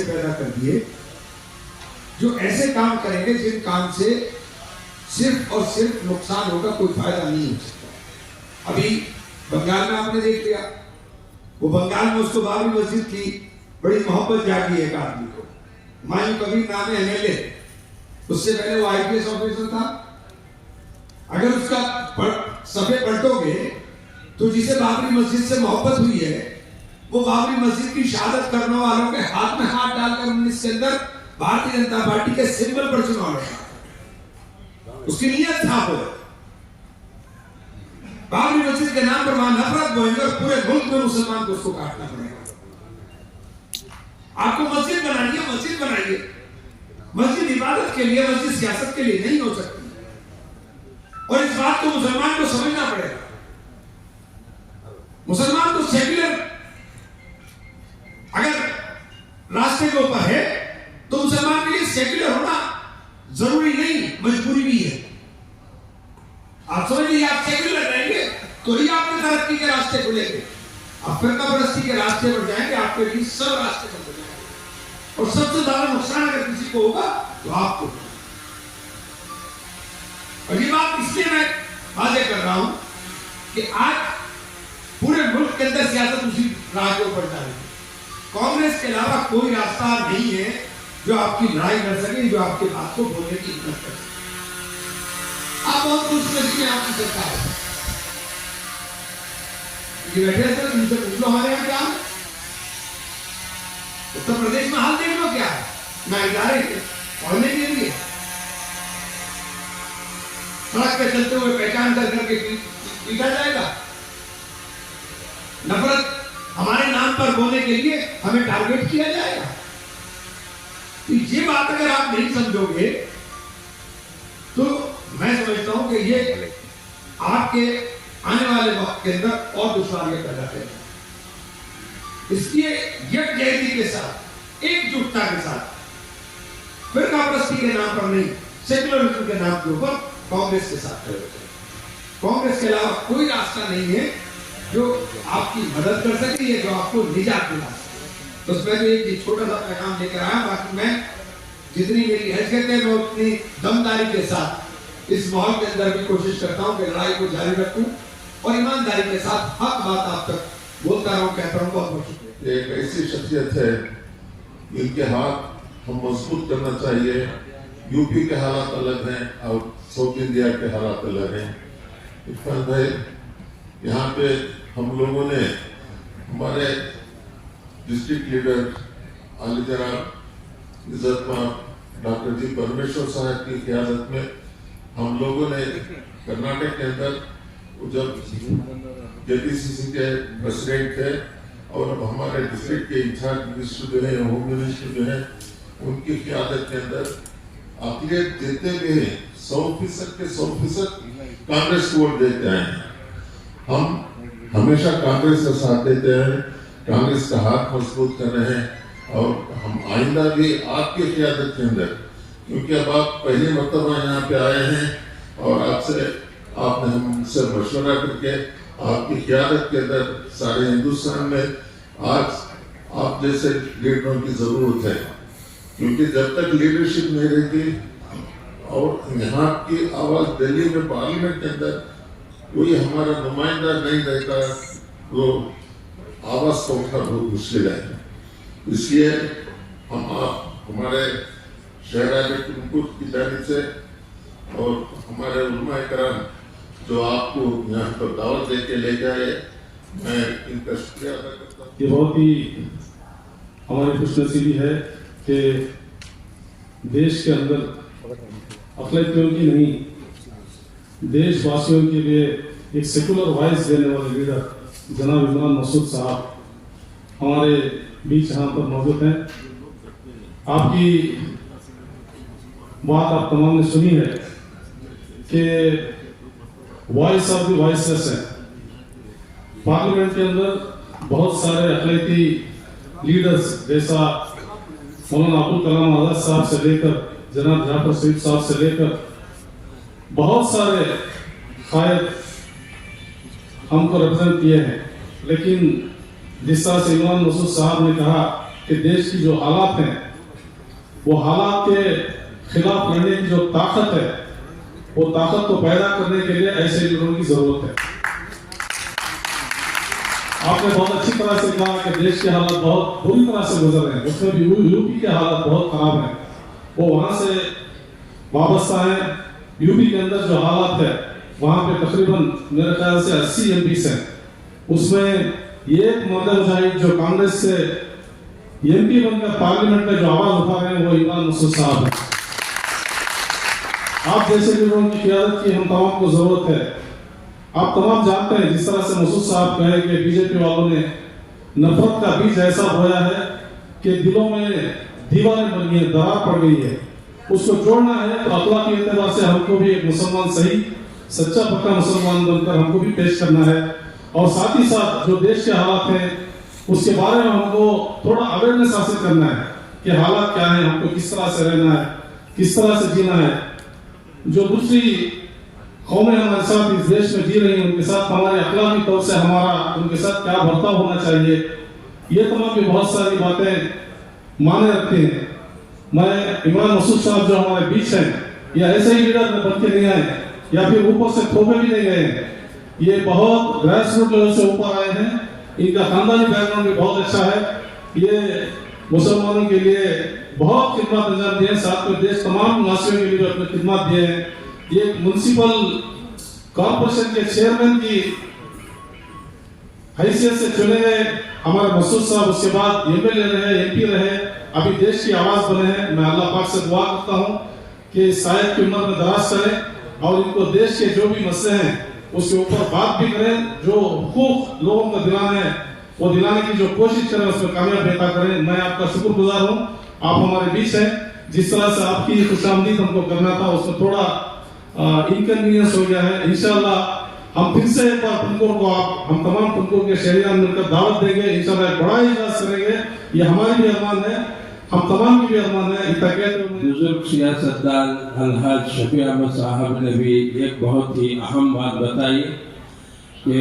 ऐसे पैदा कर दिए जो ऐसे काम करेंगे जिन काम से सिर्फ और सिर्फ नुकसान होगा, कोई फायदा नहीं हो सकता। अभी बंगाल में आपने देख लिया, वो बंगाल में उसको बाबरी मस्जिद की बड़ी मोहब्बत जागी एक आदमी को, मायूं कबीर नाम है एमएलए, उससे पहले वो आईपीएस ऑफिसर था। अगर उसका सफे पलटोगे तो जिसे बाबरी मस्जिद से मोहब्बत हुई है, वो बाबरी मस्जिद की शहादत करने वालों के हाथ में हाथ डालकर 19 के अंदर भारतीय जनता पार्टी के सिंबल पर चुनाव लड़ा। उसकी नीयत था वो बाबरी मस्जिद के नाम पर वहां नफरत बोएंगे और पूरे मुल्क में मुसलमान को उसको काटना पड़ेगा। आपको मस्जिद बनानी है, मस्जिद बनाइए। मस्जिद इबादत के लिए, मस्जिद सियासत के लिए नहीं हो सकती। और इस बात को मुसलमान को समझना पड़ेगा। मुसलमान तो सेक्युलर अगर रास्ते के ऊपर है तो मुसलमान के लिए सेक्युलर होना जरूरी नहीं, मजबूरी भी है। आप समझ लीजिए, आप सेक्युलर रहेंगे तो ही आपके तरक्की के रास्ते खुलेंगे। आप फिरका परस्ती के रास्ते पर जाएंगे, आपके लिए सब रास्ते बंद हो जाएंगे। और सबसे ज्यादा नुकसान अगर किसी को होगा तो आपको। और ये बात इसलिए मैं वाजे कर रहा हूं कि आज पूरे मुल्क के अंदर सियासत उसी राह के ऊपर जा रही है। कांग्रेस के अलावा कोई रास्ता नहीं है जो आपकी लड़ाई कर सके, जो आपके बात को बोलने की हिम्मत कर सके। आप बहुत खुश नसीब में आपकी सरकार है। ये बैठे सर, उनसे पूछ लो हमारे यहाँ क्या है। उत्तर प्रदेश में हाल देख लो क्या है। मैं इदारे पढ़ने के लिए सड़क पे चलते हुए पहचान कर करके पीटा जाएगा। नफरत हमारे नाम पर बोलने के लिए हमें टारगेट किया जाएगा। तो ये बात अगर आप नहीं समझोगे तो मैं समझता हूं कि ये आपके आने वाले वक्त के अंदर और दुश्वारियां पैदा करेगा। इसलिए यकजहती के साथ, एकजुटता के साथ, फिरका परस्ती के नाम पर नहीं, सेक्युलरिज्म के नाम के ऊपर कांग्रेस के साथ खड़े होते हैं। कांग्रेस के अलावा कोई रास्ता नहीं है जो आपकी मदद कर सके, ये जो आपको निजात दिला सके। तो उसमें भी एक छोटा सा पैगाम लेकर आया। बाकी मैं जितनी मेरी हैसियत है मैं उतनी दमदारी के साथ इस माहौल के अंदर भी कोशिश करता हूँ कि लड़ाई को जारी रखूं और ईमानदारी के साथ हक बात आप तक बोलता रहूं, कहता रहूं। बहुत बहुत शुक्रिया। एक ऐसी शख्सियत है जिनके हाथ हम मजबूत करना चाहिए। यूपी के हालात अलग हैं और साउथ इंडिया के हालात अलग हैं। इरफान भाई, यहाँ पे हम लोगों ने हमारे डिस्ट्रिक्ट लीडर आली जनाब इज्जतमान डॉक्टर जी परमेश्वर साहब की क़यादत में हम लोगों ने कर्नाटक के अंदर जब जेपीसीसी के प्रेसिडेंट थे और अब हमारे डिस्ट्रिक्ट के इंचार्ज मिनिस्टर जो है, होम मिनिस्टर जो है, उनकी क़यादत के अंदर अक़लियत देते हुए 100% के 100% कांग्रेस को वोट देते हैं। हम हमेशा कांग्रेस का साथ देते हैं, कांग्रेस का हाथ मजबूत कर रहे हैं और हम आइंदा भी आपकी क़यादत के अंदर, क्योंकि अब आप पहली मरतबा यहाँ पे आए हैं और आपने हमसे मशवरा करके आपकी क़यादत के अंदर सारे हिंदुस्तान में आज आप जैसे लीडरों की ज़रूरत है। क्योंकि जब तक लीडरशिप नहीं रहती और यहाँ की आवाज़ दिल्ली में पार्लियामेंट के अंदर कोई हमारा नुमाइंदा नहीं रहता, तो आवाज़ को उठना बहुत मुश्किल है। इसलिए हम हमारे शहरा की जानिब से और हमारे उलमाए कराम जो आपको यहाँ पर दावत देके ले जाए, मैं इनका शुक्रिया अदा करता हूँ। ये बहुत ही हमारी खुशनसीबी है कि देश के अंदर अक़लियतों की नहीं, देशवासियों के लिए एक सेकुलर वॉइस देने वाले लीडर जनाब इमरान मसूद साहब हमारे बीच यहाँ पर मौजूद हैं। आपकी बात आप तमाम ने सुनी है कि वॉइस ऑफ द वॉइसलेस है। पार्लियामेंट के अंदर बहुत सारे अक़लियती लीडर्स जैसा मौलाना अब्दुल कलाम आज़ाद साहब से लेकर जनाब जाफर शरीफ साहब से लेकर बहुत सारे कायद हमको रिप्रेजेंट किए हैं। लेकिन जिस तरह से इमरान मसूद साहब ने कहा कि देश की जो हालात हैं वो हालात के खिलाफ लड़ने की जो ताकत है वो ताकत को पैदा करने के लिए ऐसे लीडरों की जरूरत है। आपने बहुत अच्छी तरह से कहा कि देश के हालात बहुत बुरी तरह से गुजर रहे हैं, उसमें भी यूपी के हालात बहुत खराब हैं। वो वहां से वाबस्ता है। यूपी के अंदर जो हालात है वहां पे तकरीबन मेरे ख्याल से 80 एमपी हैं, उसमें एक मुजाहिद जो कांग्रेस से एमपी बनकर पार्लियामेंट में जो आवाज उठा रहे हैं वो इमरान मसूद साहब है। आप जैसे लीडरों की क़यादत की हम तमाम को जरूरत है। आप तमाम जानते हैं जिस तरह से मसूद साहब कहे कि बीजेपी वालों ने नफरत का बीज ऐसा बोया है कि दिलों में दीवारें बनी है, दरार पड़ गई है, उसको जोड़ना है तो अखलाकी एतबार से हमको भी एक मुसलमान सही सच्चा पक्का मुसलमान बनकर हमको भी पेश करना है। और साथ ही साथ जो देश के हालात हैं उसके बारे में हमको थोड़ा अवेयरनेस हासिल करना है कि हालात क्या है, हमको किस तरह से रहना है, किस तरह से जीना है। जो दूसरी कौमें हमारे साथ इस देश में जी रही हैं उनके साथ हमारे अखलाकी तौर से हमारा उनके साथ क्या बर्ताव होना चाहिए, ये तमाम भी बहुत सारी बातें माने रखती हैं। मैं इमरान मसूद साहब जो हमारे बीच हैं या ऐसे ही लीडर बन के नहीं आए या फिर ऊपर से थोपे भी नहीं गए हैं, ये बहुत ग्रास रूट लेवल से ऊपर आए हैं। इनका खानदानी बैकग्राउंड भी बहुत अच्छा है। ये मुसलमानों के लिए बहुत खिदमत अंजाम दिए, साथ में देश तमाम निवासियों के लिए अपनी खिदमत दिए हैं। ये म्युनिसिपल कॉर्पोरेशन के चेयरमैन की हैसियत से चुने गए हमारे मसूद साहब, उसके बाद एमएलए रहे, एमपी रहे, अभी देश की आवाज बने हैं। मैं अल्लाह पाक से दुआ करता हूँ कि शायद की उम्र में दराज करें और इनको देश के जो भी मसले हैं उसके ऊपर बात भी करें, जो हुकूक लोगों को दिलाने हैं वो दिलाने की जो कोशिश करें उसमें कामयाब बेहतर करें। मैं आपका शुक्रगुजार हूँ, आप हमारे बीच हैं। जिस तरह से आपकी खुशामदीद हमको करना था उसमें थोड़ा इनकन्वीनियंस हो गया है। इंशाल्लाह हम फिर से एक बार तुमको को हम तमाम तुमको के शहरियान मिलकर दावत देंगे, इंशाल्लाह बड़ा इजलास करेंगे। ये हमारी भी अरमान है, हम तमाम की भी अरमान है। बुजुर्ग सियासतदान अलहाज शफी अहमद साहब ने भी एक बहुत ही अहम बात बताई कि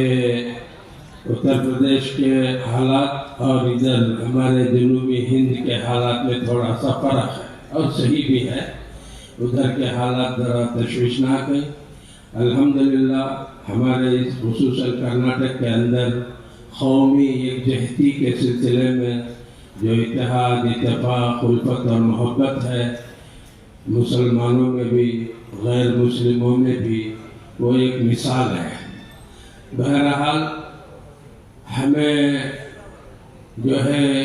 उत्तर प्रदेश के हालात और इधर हमारे जनूबी हिंद के हालात में थोड़ा सा फर्क है और सही भी है। उधर के हालात ज़रा तशवीशनाक है। अल्हम्दुलिल्लाह हमारे इस खुसूसन कर्नाटक के अंदर कौमी एकजहती के सिलसिले में जो इत्तेहाद, इत्तेफाक, उल्फत और मोहब्बत है मुसलमानों में भी गैर मुस्लिमों में भी, वो एक मिसाल है। बहरहाल हमें जो है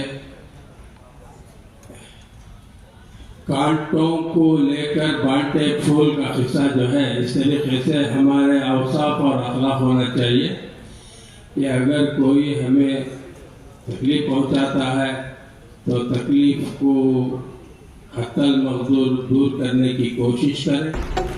कांटों को लेकर बांटे फूल का किस्सा जो है इस तरीके से हमारे औसाफ और अखलाक होना चाहिए कि अगर कोई हमें तकलीफ पहुंचाता है तो तकलीफ को हत्तल मकदूर दूर करने की कोशिश करें।